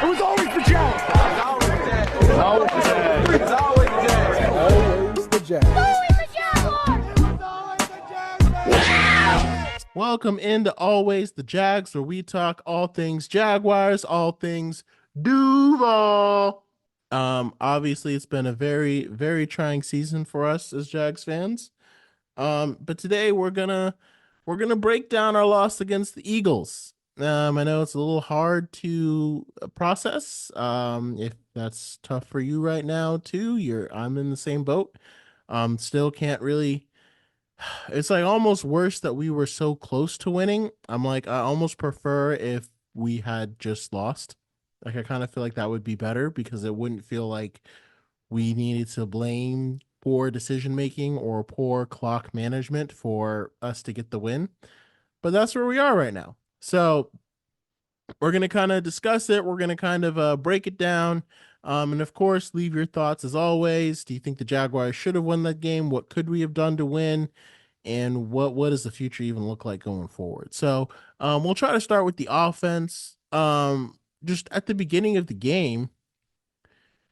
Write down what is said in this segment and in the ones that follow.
was always the Jags. It was always the Jags. It was always the Jags. Always the Jags. Welcome into Always the Jags, where we talk all things Jaguars, all things Duval. Obviously it's been a very, very trying season for us as Jags fans. But today we're gonna break down our loss against the Eagles. I know it's a little hard to process. If that's tough for you right now too, I'm in the same boat. Still can't really. It's like almost worse that we were so close to winning. I'm like, I almost prefer if we had just lost. Like, I kind of feel like that would be better because it wouldn't feel like we needed to blame poor decision making or poor clock management for us to get the win. But that's where we are right now. So we're going to kind of discuss it. We're going to kind of break it down. And of course, leave your thoughts as always. Do you think the Jaguars should have won that game? What could we have done to win? And what does the future even look like going forward? So we'll try to start with the offense. Just at the beginning of the game,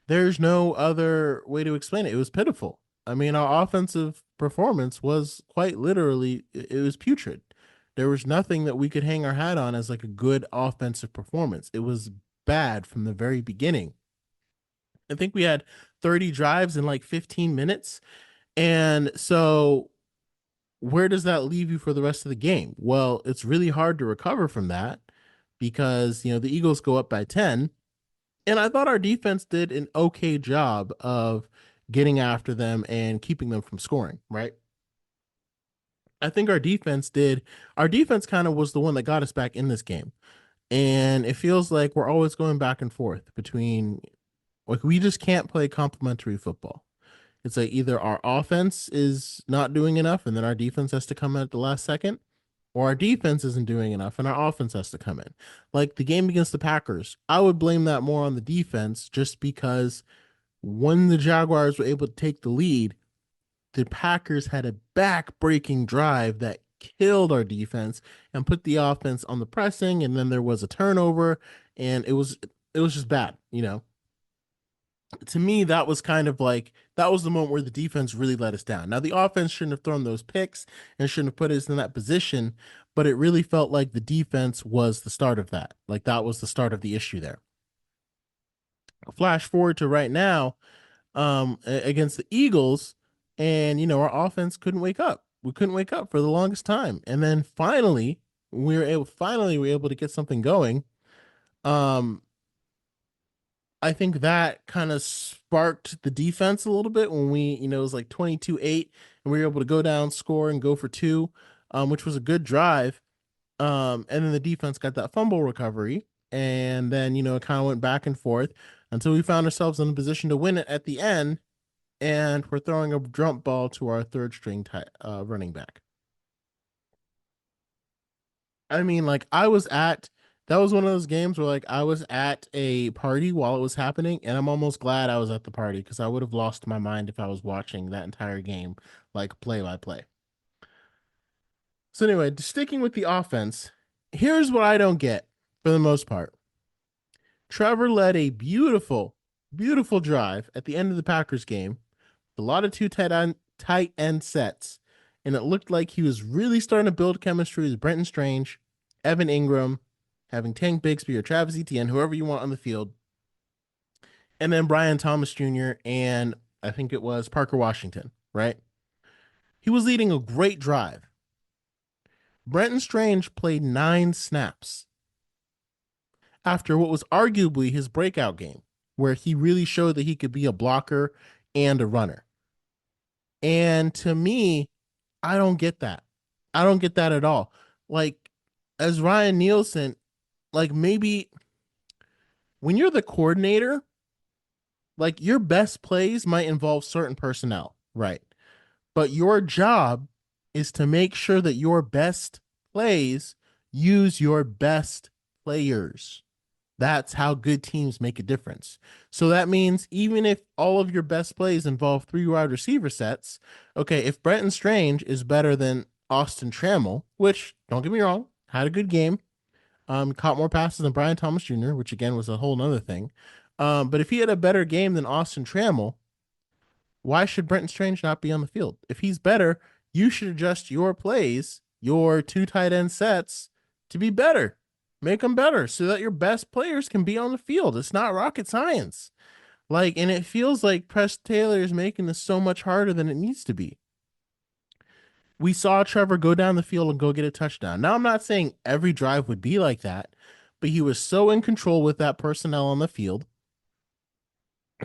there's no other way to explain it. It was pitiful. I mean, our offensive performance was quite literally, it was putrid. There was nothing that we could hang our hat on as like a good offensive performance. It was bad from the very beginning. I think we had 30 drives in like 15 minutes. And so where does that leave you for the rest of the game? Well, it's really hard to recover from that because, the Eagles go up by 10. And I thought our defense did an okay job of getting after them and keeping them from scoring, right? I think our defense kind of was the one that got us back in this game. And it feels like we're always going back and forth between, like, we just can't play complementary football. It's like either our offense is not doing enough and then our defense has to come in at the last second, or our defense isn't doing enough and our offense has to come in. Like the game against the Packers, I would blame that more on the defense just because when the Jaguars were able to take the lead, the Packers had a back-breaking drive that killed our defense and put the offense on the pressing, and then there was a turnover, and it was just bad, To me, that was kind of like, that was the moment where the defense really let us down. Now, the offense shouldn't have thrown those picks and shouldn't have put us in that position, but it really felt like the defense was the start of that. Like, that was the start of the issue there. Flash forward to right now, against the Eagles, and, our offense couldn't wake up. We couldn't wake up for the longest time. And then finally, we were able to get something going. I think that kind of sparked the defense a little bit when it was like 22-8 and we were able to go down, score, and go for two, which was a good drive. And then the defense got that fumble recovery. And then, it kind of went back and forth until we found ourselves in a position to win it at the end. And we're throwing a jump ball to our third string running back. I mean, like, that was one of those games where, like, I was at a party while it was happening, and I'm almost glad I was at the party because I would have lost my mind if I was watching that entire game, like, play by play. So anyway, sticking with the offense, here's what I don't get for the most part. Trevor led a beautiful, beautiful drive at the end of the Packers game, a lot of two tight end sets, and it looked like he was really starting to build chemistry with Brenton Strange, Evan Ingram, having Tank Bigsby or Travis Etienne, whoever you want on the field, and then Brian Thomas Jr. and I think it was Parker Washington, right? He was leading a great drive. Brenton Strange played 9 snaps after what was arguably his breakout game, where he really showed that he could be a blocker and a runner. And to me, I don't get that. I don't get that at all. Like, as Ryan Nielsen, like, maybe when you're the coordinator, like, your best plays might involve certain personnel, right? But your job is to make sure that your best plays use your best players. That's how good teams make a difference. So that means even if all of your best plays involve 3 wide receiver sets, okay, if Brenton Strange is better than Austin Trammell, which, don't get me wrong, had a good game, Caught more passes than Brian Thomas Jr., which again was a whole nother thing. But if he had a better game than Austin Trammell, why should Brenton Strange not be on the field? If he's better, you should adjust your plays, your two tight end sets to be better. Make them better so that your best players can be on the field. It's not rocket science. Like, and it feels like Press Taylor is making this so much harder than it needs to be. We saw Trevor go down the field and go get a touchdown. Now, I'm not saying every drive would be like that, but he was so in control with that personnel on the field.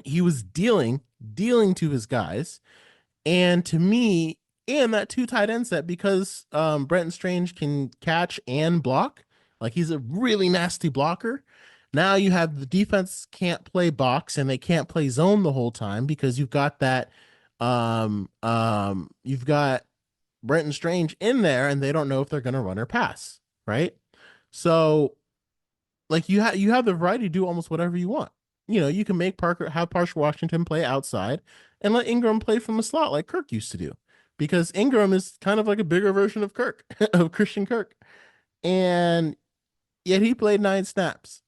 He was dealing to his guys. And to me, and that two tight end set, because Brenton Strange can catch and block, like he's a really nasty blocker. Now you have the defense can't play box and they can't play zone the whole time because you've got that you've got Brenton Strange in there and they don't know if they're going to run or pass, right? So like you have the variety to do almost whatever you want. You know, you can have Parker Washington play outside and let Ingram play from the slot like Kirk used to do. Because Ingram is kind of like a bigger version of Kirk, of Christian Kirk. And yet he played 9 snaps.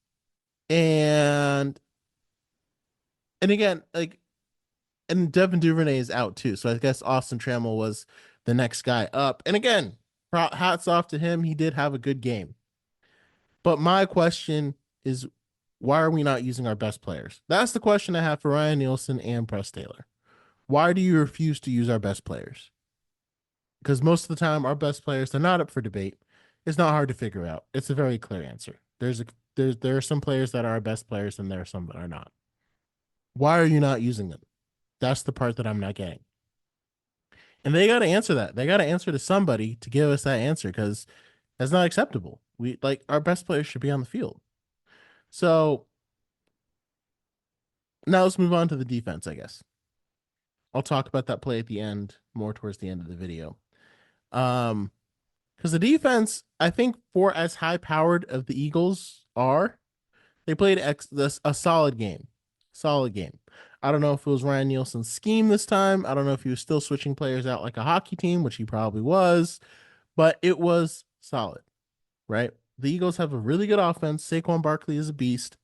And again, like, and Devin Duvernay is out too. So I guess Austin Trammell was the next guy up. And again, hats off to him. He did have a good game. But my question is, why are we not using our best players? That's the question I have for Ryan Nielsen and Press Taylor. Why do you refuse to use our best players? Because most of the time, our best players, they're not up for debate. It's not hard to figure out. It's a very clear answer. There are some players that are our best players, and there are some that are not. Why are you not using them? That's the part that I'm not getting. And they got to answer that. They got to answer to somebody to give us that answer because that's not acceptable. We like our best players should be on the field. So now let's move on to the defense, I guess. I'll talk about that play at the end, more towards the end of the video. Because the defense, I think, for as high powered of the Eagles are, they played a solid game. Solid game. I don't know if it was Ryan Nielsen's scheme this time. I don't know if he was still switching players out like a hockey team, which he probably was, but it was solid, right? The Eagles have a really good offense. Saquon Barkley is a beast.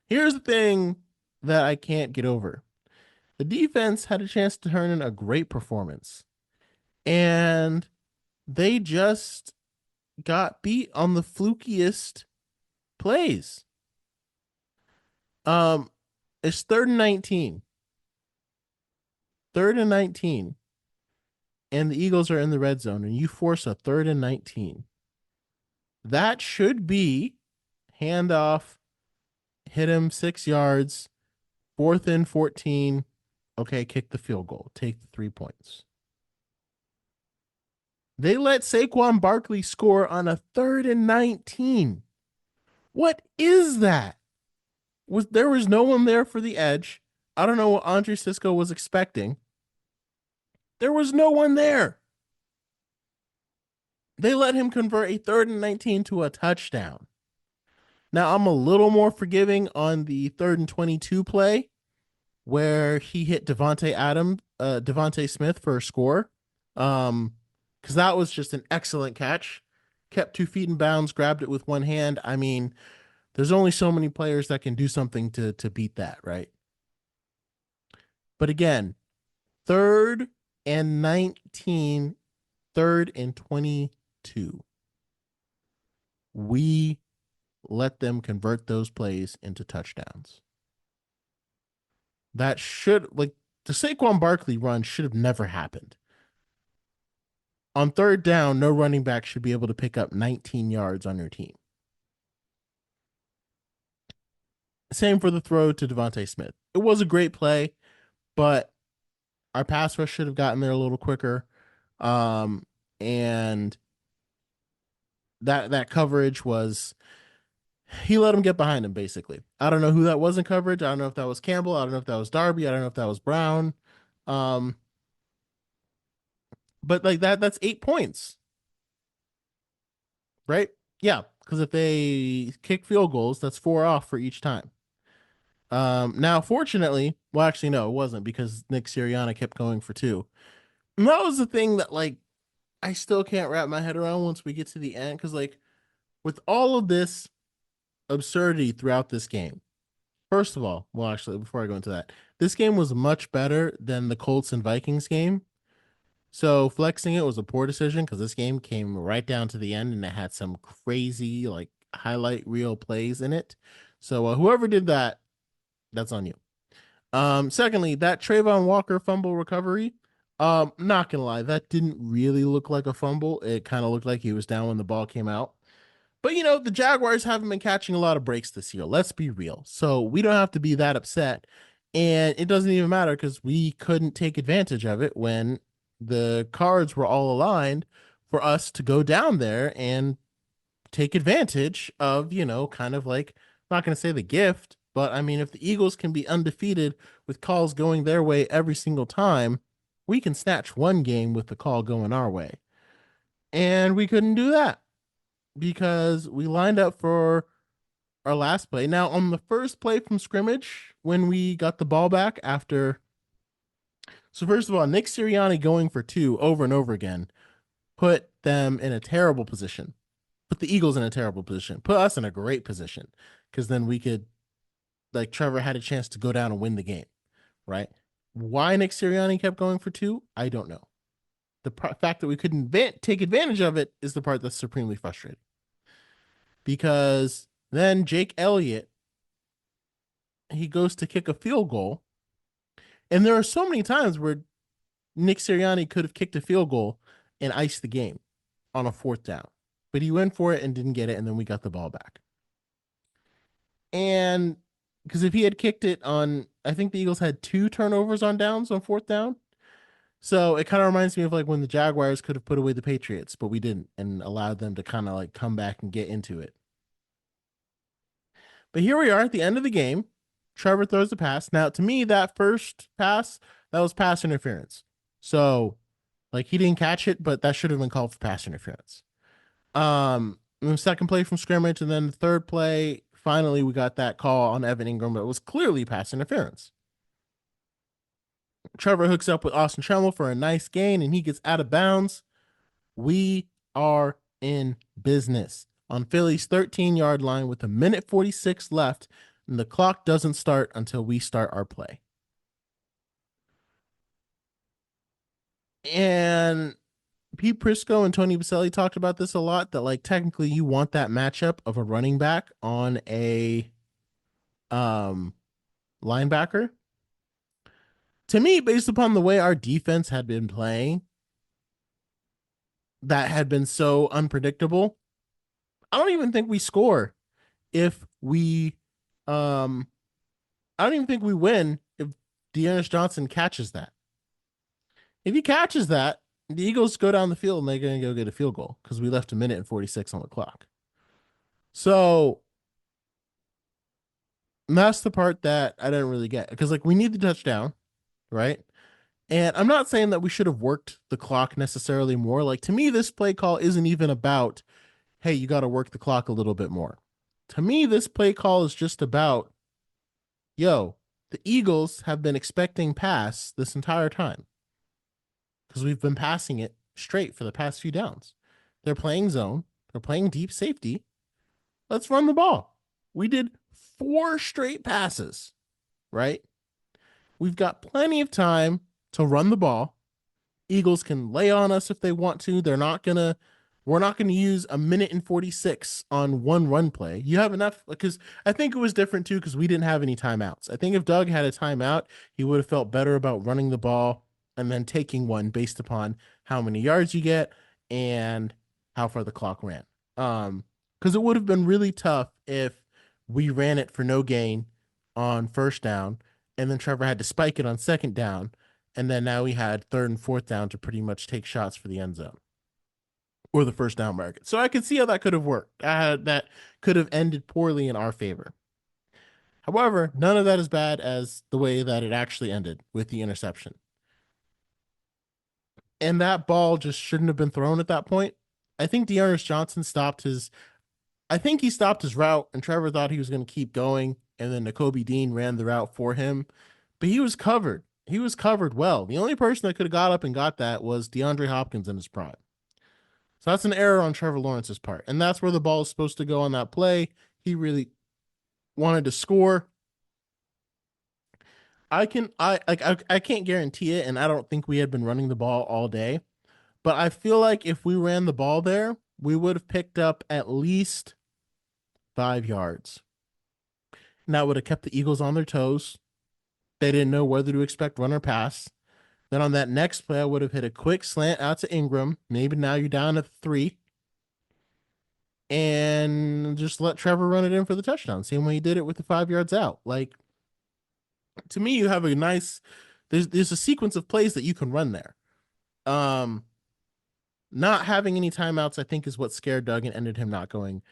Here's the thing that I can't get over. The defense had a chance to turn in a great performance, and they just got beat on the flukiest plays. It's 3rd and 19. 3rd and 19. And the Eagles are in the red zone, and you force a 3rd and 19. That should be handoff, hit him 6 yards, 4th and 14. Okay, kick the field goal. Take the 3 points. They let Saquon Barkley score on a 3rd and 19. What is that? There was no one there for the edge. I don't know what Andre Sisco was expecting. There was no one there. They let him convert a 3rd and 19 to a touchdown. Now, I'm a little more forgiving on the 3rd and 22 play where he hit Devontae Smith for a score. Because that was just an excellent catch. Kept 2 feet in bounds, grabbed it with one hand. I mean, there's only so many players that can do something to beat that, right? But again, 3rd and 19, 3rd and 22. We let them convert those plays into touchdowns. That should, like, the Saquon Barkley run should have never happened. On 3rd down, no running back should be able to pick up 19 yards on your team. Same for the throw to Devontae Smith. It was a great play, but our pass rush should have gotten there a little quicker. And that coverage was, he let him get behind him, basically. I don't know who that was in coverage. I don't know if that was Campbell. I don't know if that was Darby. I don't know if that was Brown. But like that's 8 points. Right? Yeah. Because if they kick field goals, that's 4 off for each time. Now, fortunately, well, actually, no, it wasn't because Nick Sirianni kept going for 2. And that was the thing that, like, I still can't wrap my head around once we get to the end. Because, like, with all of this absurdity throughout this game, first of all, well, actually, before I go into that, this game was much better than the Colts and Vikings game. So flexing it was a poor decision because this game came right down to the end and it had some crazy like highlight reel plays in it. So whoever did that, that's on you. Secondly, that Trayvon Walker fumble recovery, not gonna lie, that didn't really look like a fumble. It kind of looked like he was down when the ball came out. But the Jaguars haven't been catching a lot of breaks this year. Let's be real. So we don't have to be that upset. And it doesn't even matter because we couldn't take advantage of it when the cards were all aligned for us to go down there and take advantage of, kind of like, I'm not going to say the gift, but I mean, if the Eagles can be undefeated with calls going their way every single time, we can snatch one game with the call going our way. And we couldn't do that because we lined up for our last play. Now, on the first play from scrimmage, when we got the ball back after. So, first of all, Nick Sirianni going for two over and over again put them in a terrible position. Put the Eagles in a terrible position. Put us in a great position because then we could, like, Trevor had a chance to go down and win the game, right? Why Nick Sirianni kept going for two, I don't know. The fact that we couldn't take advantage of it is the part that's supremely frustrating. Because then Jake Elliott, he goes to kick a field goal. And there are so many times where Nick Sirianni could have kicked a field goal and iced the game on a fourth down. But he went for it and didn't get it, and then we got the ball back. And because if he had kicked it on, I think the Eagles had 2 turnovers on downs on fourth down. So it kind of reminds me of like when the Jaguars could have put away the Patriots, but we didn't and allowed them to kind of like come back and get into it. But here we are at the end of the game. Trevor throws the pass. Now, to me, that first pass, that was pass interference. So, like, he didn't catch it, but that should have been called for pass interference. The second play from scrimmage, and then the third play, finally, we got that call on Evan Ingram, but it was clearly pass interference. Trevor hooks up with Austin Tremmel for a nice gain, and he gets out of bounds. We are in business on Philly's 13-yard line with 1:46 left, and the clock doesn't start until we start our play. And Pete Prisco and Tony Baselli talked about this a lot, that like technically you want that matchup of a running back on a linebacker. To me, based upon the way our defense had been playing, that had been so unpredictable, I don't even think we score if we I don't even think we win if Dearness Johnson catches that. If he catches that, the Eagles go down the field and they're going to go get a field goal because we left 1:46 on the clock. So that's the part that I didn't really get because like we need the touchdown, right? And I'm not saying that we should have worked the clock necessarily more. Like to me, this play call isn't even about, hey, you got to work the clock a little bit more. To me, this play call is just about, yo, the Eagles have been expecting pass this entire time because we've been passing it straight for the past few downs. They're playing zone. They're playing deep safety. Let's run the ball. We did 4 straight passes, right? We've got plenty of time to run the ball. Eagles can lay on us if they want to. We're not going to use 1:46 on one run play. You have enough, because I think it was different too because we didn't have any timeouts. I think if Doug had a timeout, he would have felt better about running the ball and then taking one based upon how many yards you get and how far the clock ran. Because it would have been really tough if we ran it for no gain on first down and then Trevor had to spike it on second down, and then now we had third and fourth down to pretty much take shots for the end zone or the first down market. So I could see how that could have worked. That could have ended poorly in our favor. However, none of that is bad as the way that it actually ended with the interception. And that ball just shouldn't have been thrown at that point. I think Dearness Johnson stopped his route, and Trevor thought he was going to keep going, and then Nakobe Dean ran the route for him. But he was covered. He was covered well. The only person that could have got up and got that was DeAndre Hopkins in his prime. So that's an error on Trevor Lawrence's part. And that's where the ball is supposed to go on that play. He really wanted to score. I can't guarantee it, and I don't think we had been running the ball all day. But I feel like if we ran the ball there, we would have picked up at least 5 yards. And that would have kept the Eagles on their toes. They didn't know whether to expect run or pass. Then on that next play, I would have hit a quick slant out to Ingram. Maybe now you're down to 3. And just let Trevor run it in for the touchdown. Same way he did it with the 5 yards out. Like, to me, you have a nice there's a sequence of plays that you can run there. Not having any timeouts, I think, is what scared Doug and ended him going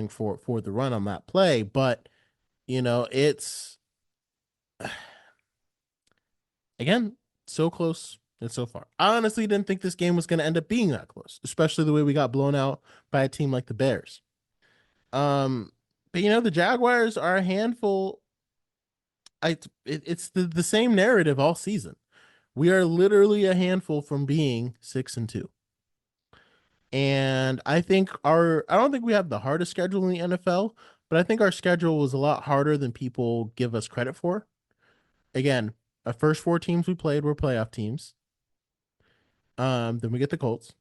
for the run on that play. But it's again so close and so far. I honestly didn't think this game was going to end up being that close, especially the way we got blown out by a team like the Bears. But the Jaguars are a handful. It's the same narrative all season. We are literally a handful from being 6-2. And I don't think we have the hardest schedule in the NFL, but I think our schedule was a lot harder than people give us credit for. Again, our first 4 teams we played were playoff teams. Then we get the Colts.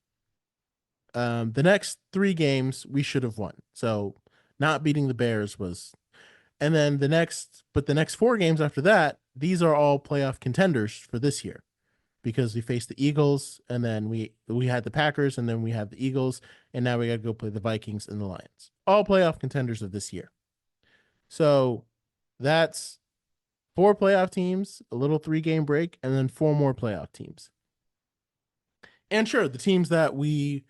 The next 3 games we should have won. So not beating the Bears was, and then the next 4 games after that, these are all playoff contenders for this year, because we faced the Eagles, and then we had the Packers, and then we had the Eagles, and now we got to go play the Vikings and the Lions. All playoff contenders of this year. So that's 4 playoff teams, a little 3-game break, and then 4 more playoff teams. And sure, the teams that we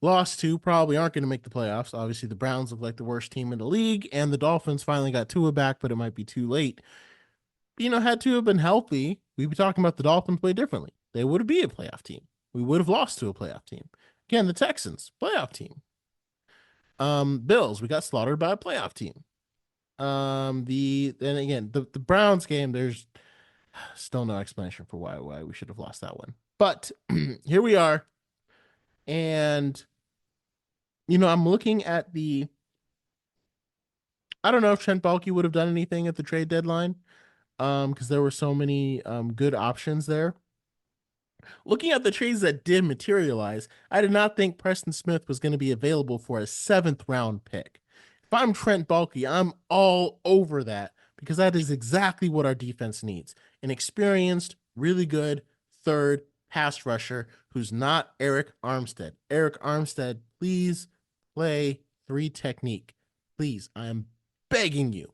lost to probably aren't going to make the playoffs. Obviously, the Browns look like the worst team in the league, and the Dolphins finally got Tua back, but it might be too late. Had Tua been healthy, we'd be talking about the Dolphins way differently. They would be a playoff team. We would have lost to a playoff team. Again, the Texans, playoff team. Bills, we got slaughtered by a playoff team. The Browns game, there's still no explanation for why we should have lost that one. But here we are. And I'm looking at I don't know if Trent Baalke would have done anything at the trade deadline, because there were so many good options there. Looking at the trades that did materialize, I did not think Preston Smith was going to be available for a 7th round pick. If I'm Trent Baalke, I'm all over that, because that is exactly what our defense needs. An experienced, really good 3rd pass rusher who's not Eric Armstead. Eric Armstead, please play 3 technique. Please, I am begging you.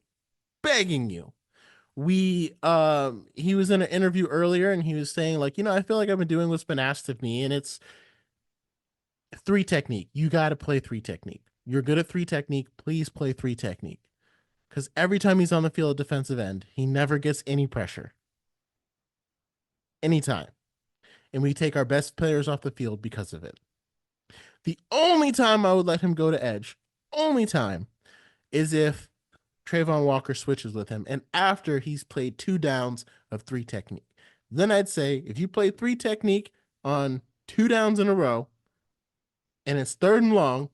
He was in an interview earlier, and he was saying, like, I feel like I've been doing what's been asked of me, and it's 3 technique. You got to play 3 technique. You're good at 3 technique. Please play 3 technique. Because every time he's on the field at defensive end, he never gets any pressure. Anytime. And we take our best players off the field because of it. The only time I would let him go to edge, is if Trayvon Walker switches with him, and after he's played 2 downs of 3 technique. Then I'd say, if you play 3 technique on 2 downs in a row, and it's 3rd and long,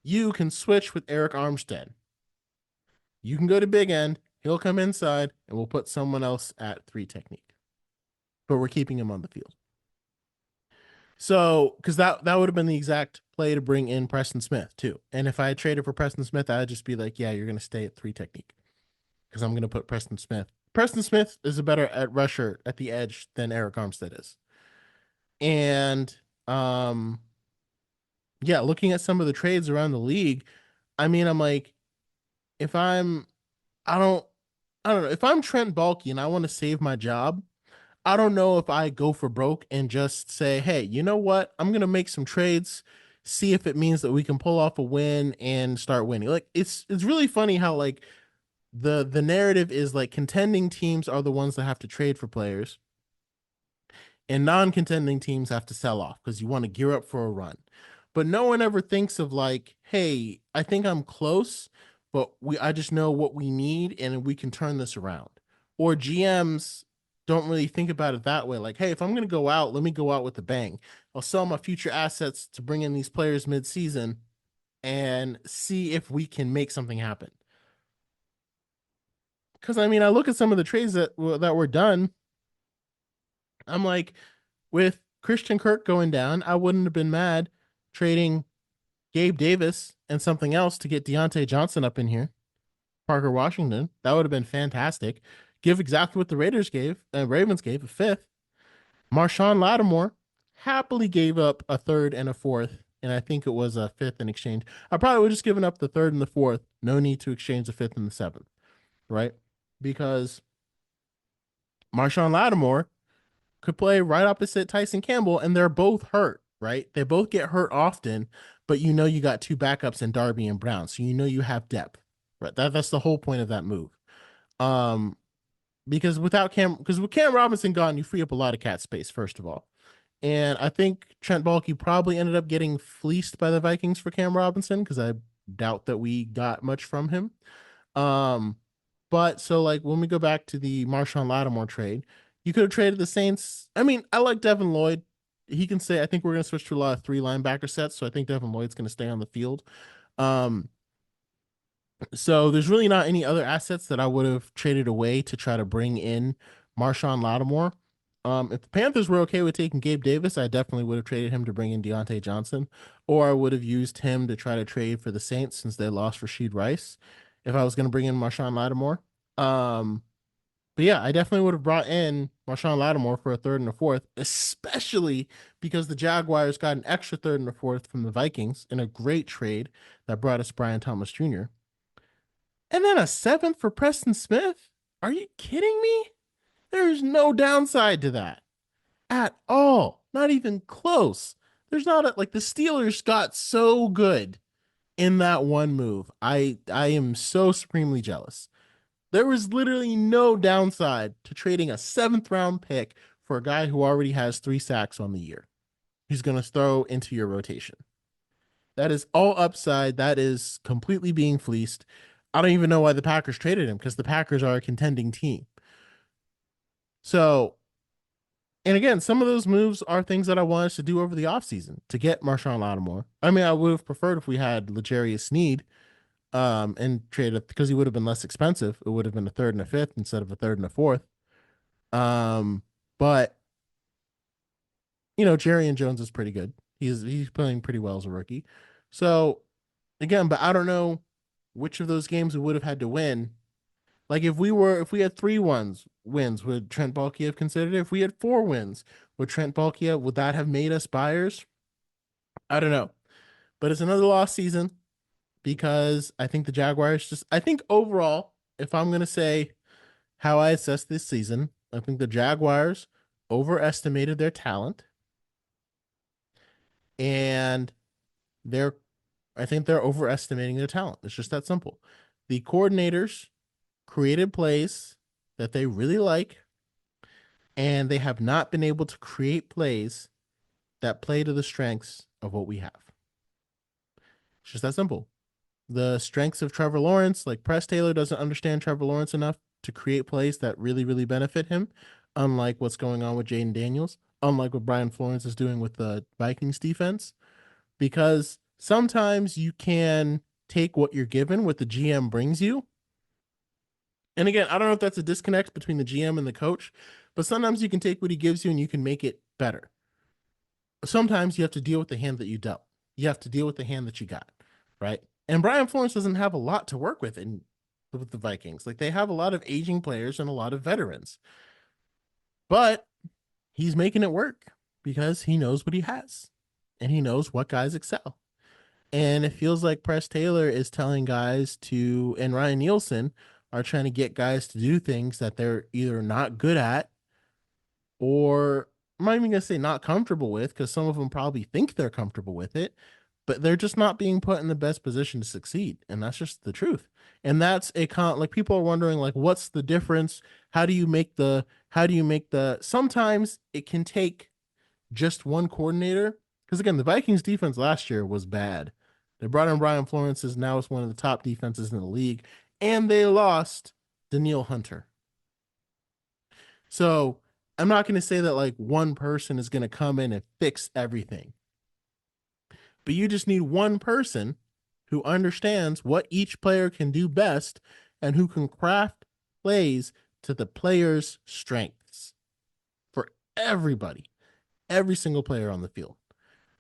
you can switch with Eric Armstead. You can go to big end, he'll come inside, and we'll put someone else at 3 technique. But we're keeping him on the field. So, because that would have been the exact play to bring in Preston Smith too. And if I had traded for Preston Smith, I'd just be like, yeah, you're going to stay at 3 technique, because I'm going to put Preston Smith. Preston Smith is a better at rusher at the edge than Eric Armstead is. And looking at some of the trades around the league, I'm like, I don't know, if I'm Trent Baalke and I want to save my job, I don't know if I go for broke and just say, hey, you know what? I'm going to make some trades, see if it means that we can pull off a win and start winning. Like, it's really funny how, like, the narrative is like contending teams are the ones that have to trade for players, and non-contending teams have to sell off because you want to gear up for a run. But no one ever thinks of like, hey, I think I'm close, but I just know what we need and we can turn this around. Or GMs don't really think about it that way. Like, hey, if I'm going to go out, let me go out with a bang. I'll sell my future assets to bring in these players mid-season and see if we can make something happen. Because I mean, I look at some of the trades that were done. I'm like, with Christian Kirk going down, I wouldn't have been mad trading Gabe Davis and something else to get Deontay Johnson up in here. Parker Washington. That would have been fantastic. Give exactly what the Ravens gave, a fifth. Marshawn Lattimore happily gave up a third and a fourth, and I think it was a fifth in exchange. I probably would have just given up the third and the fourth. No need to exchange the fifth and the seventh, right? Because Marshawn Lattimore could play right opposite Tyson Campbell, and they're both hurt, right? They both get hurt often, but you know you got two backups in Darby and Brown, so you know you have depth, right? That's the whole point of that move. Um, because with Cam Robinson gone, you free up a lot of cat space, first of all. And I think Trent Baalke probably ended up getting fleeced by the Vikings for Cam Robinson because I doubt that we got much from him. Um, but so like when we go back to the Marshawn Lattimore trade, you could have traded the Saints. I mean, I like Devin Lloyd. He can say I think we're going to switch to a lot of three linebacker sets, so I think Devin Lloyd's going to stay on the field. Um, so there's really not any other assets that I would have traded away to try to bring in Marshawn Lattimore. If the Panthers were okay with taking Gabe Davis, I definitely would have traded him to bring in Deontay Johnson, or I would have used him to try to trade for the Saints since they lost Rashid Rice. If I was going to bring in Marshawn Lattimore, um, but yeah, I definitely would have brought in Marshawn Lattimore for a third and a fourth, especially because the Jaguars got an extra third and a fourth from the Vikings in a great trade that brought us Brian Thomas Jr. And then a seventh for Preston Smith? Are you kidding me? There's no downside to that at all. Not even close. There's not like the Steelers got so good in that one move. I am so supremely jealous. There was literally no downside to trading a seventh round pick for a guy who already has 3 sacks on the year. He's going to throw into your rotation. That is all upside. That is completely being fleeced. I don't even know why the Packers traded him because the Packers are a contending team. So, and again, some of those moves are things that I wanted to do over the offseason to get Marshawn Lattimore. I mean, I would have preferred if we had L'Jarius Sneed and traded because he would have been less expensive. It would have been a third and a fifth instead of a third and a fourth. But Jerry and Jones is pretty good. He's playing pretty well as a rookie. So again, but I don't know which of those games we would have had to win. Like if we had 3 wins, would Trent Baalke have considered it? If we had 4 wins, would that have made us buyers? I don't know. But it's another lost season because I think the Jaguars I think overall, if I'm gonna say how I assess this season, I think the Jaguars overestimated their talent and they're I think they're overestimating their talent. It's just that simple. The coordinators created plays that they really like, and they have not been able to create plays that play to the strengths of what we have. It's just that simple. The strengths of Trevor Lawrence, like Press Taylor doesn't understand Trevor Lawrence enough to create plays that really, really benefit him, unlike what's going on with Jaden Daniels, unlike what Brian Florence is doing with the Vikings defense, because sometimes you can take what you're given, what the GM brings you. And again, I don't know if that's a disconnect between the GM and the coach, but sometimes you can take what he gives you and you can make it better. Sometimes you have to deal with the hand that you dealt. You have to deal with the hand that you got, right? And Brian Florence doesn't have a lot to work with with the Vikings. Like they have a lot of aging players and a lot of veterans. But he's making it work because he knows what he has and he knows what guys excel. And it feels like Press Taylor is telling guys and Ryan Nielsen are trying to get guys to do things that they're either not good at or I'm not even going to say not comfortable with because some of them probably think they're comfortable with it, but they're just not being put in the best position to succeed. And that's just the truth. And that's like people are wondering, like, what's the difference? Sometimes it can take just one coordinator. Because again, the Vikings defense last year was bad. They brought in Brian Florence, now it's one of the top defenses in the league, and they lost Danielle Hunter. So I'm not going to say that like one person is going to come in and fix everything, but you just need one person who understands what each player can do best and who can craft plays to the player's strengths for everybody, every single player on the field.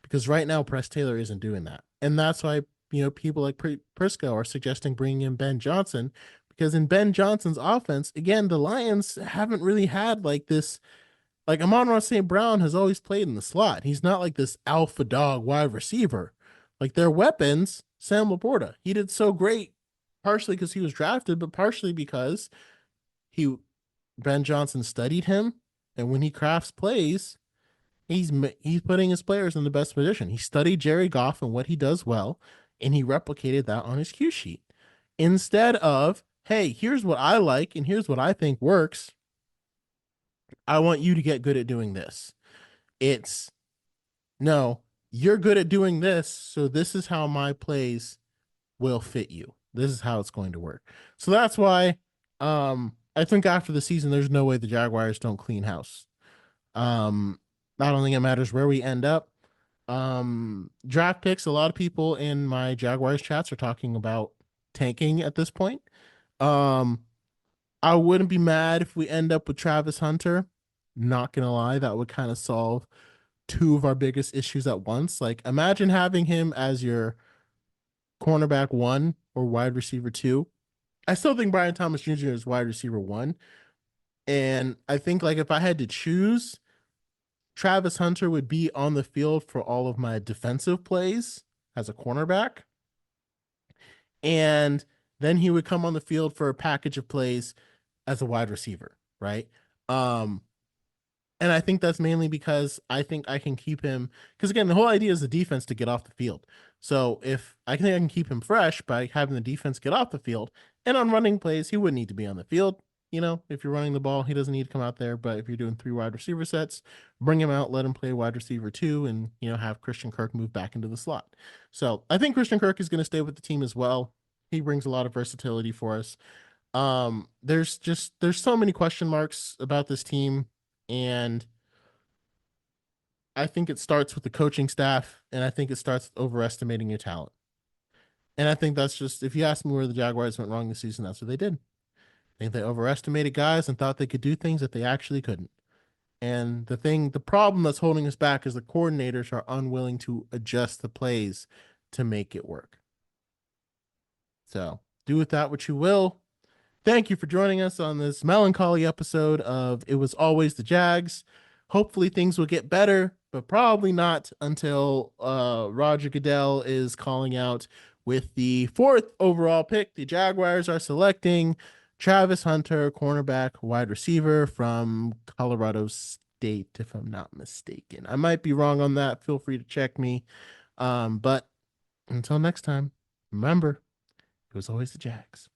Because right now, Press Taylor isn't doing that. And that's why, people like Prisco are suggesting bringing in Ben Johnson. Because in Ben Johnson's offense, again, the Lions haven't really had like this. Like Amon-Ra St. Brown has always played in the slot. He's not like this alpha dog wide receiver. Like their weapons, Sam Laporta, he did so great, partially because he was drafted, but partially because he Ben Johnson studied him, and when he crafts plays, he's putting his players in the best position. He studied Jerry Goff and what he does well, and he replicated that on his cue sheet. Instead of, hey, here's what I like and here's what I think works. I want you to get good at doing this. It's no, you're good at doing this, so this is how my plays will fit you. This is how it's going to work. So that's why I think after the season there's no way the Jaguars don't clean house. Um I don't think it matters where we end up. Draft picks, a lot of people in my Jaguars chats are talking about tanking at this point. Um I wouldn't be mad if we end up with Travis Hunter. Not gonna lie, that would kind of solve two of our biggest issues at once. Like imagine having him as your cornerback one or wide receiver two. I still think Brian Thomas Jr. is wide receiver one. And I think like if I had to choose, Travis Hunter would be on the field for all of my defensive plays as a cornerback. And then he would come on the field for a package of plays as a wide receiver, right? Um, And I think that's mainly because I think I can keep him, because again, the whole idea is the defense to get off the field. So if I think I can keep him fresh by having the defense get off the field, and on running plays, he wouldn't need to be on the field. If you're running the ball, he doesn't need to come out there. But if you're doing three wide receiver sets, bring him out, let him play wide receiver two, and have Christian Kirk move back into the slot. So I think Christian Kirk is going to stay with the team as well. He brings a lot of versatility for us. There's so many question marks about this team, and I think it starts with the coaching staff, and I think it starts with overestimating your talent. And I think that's just, if you ask me where the Jaguars went wrong this season, that's what they did. I think they overestimated guys and thought they could do things that they actually couldn't. And the problem that's holding us back is the coordinators are unwilling to adjust the plays to make it work. So do with that what you will. Thank you for joining us on this melancholy episode of It Was Always the Jags. Hopefully things will get better, but probably not until Roger Goodell is calling out with the fourth overall pick. The Jaguars are selecting Travis Hunter, cornerback, wide receiver from Colorado State, if I'm not mistaken. I might be wrong on that. Feel free to check me. But until next time, remember, it was always the Jags.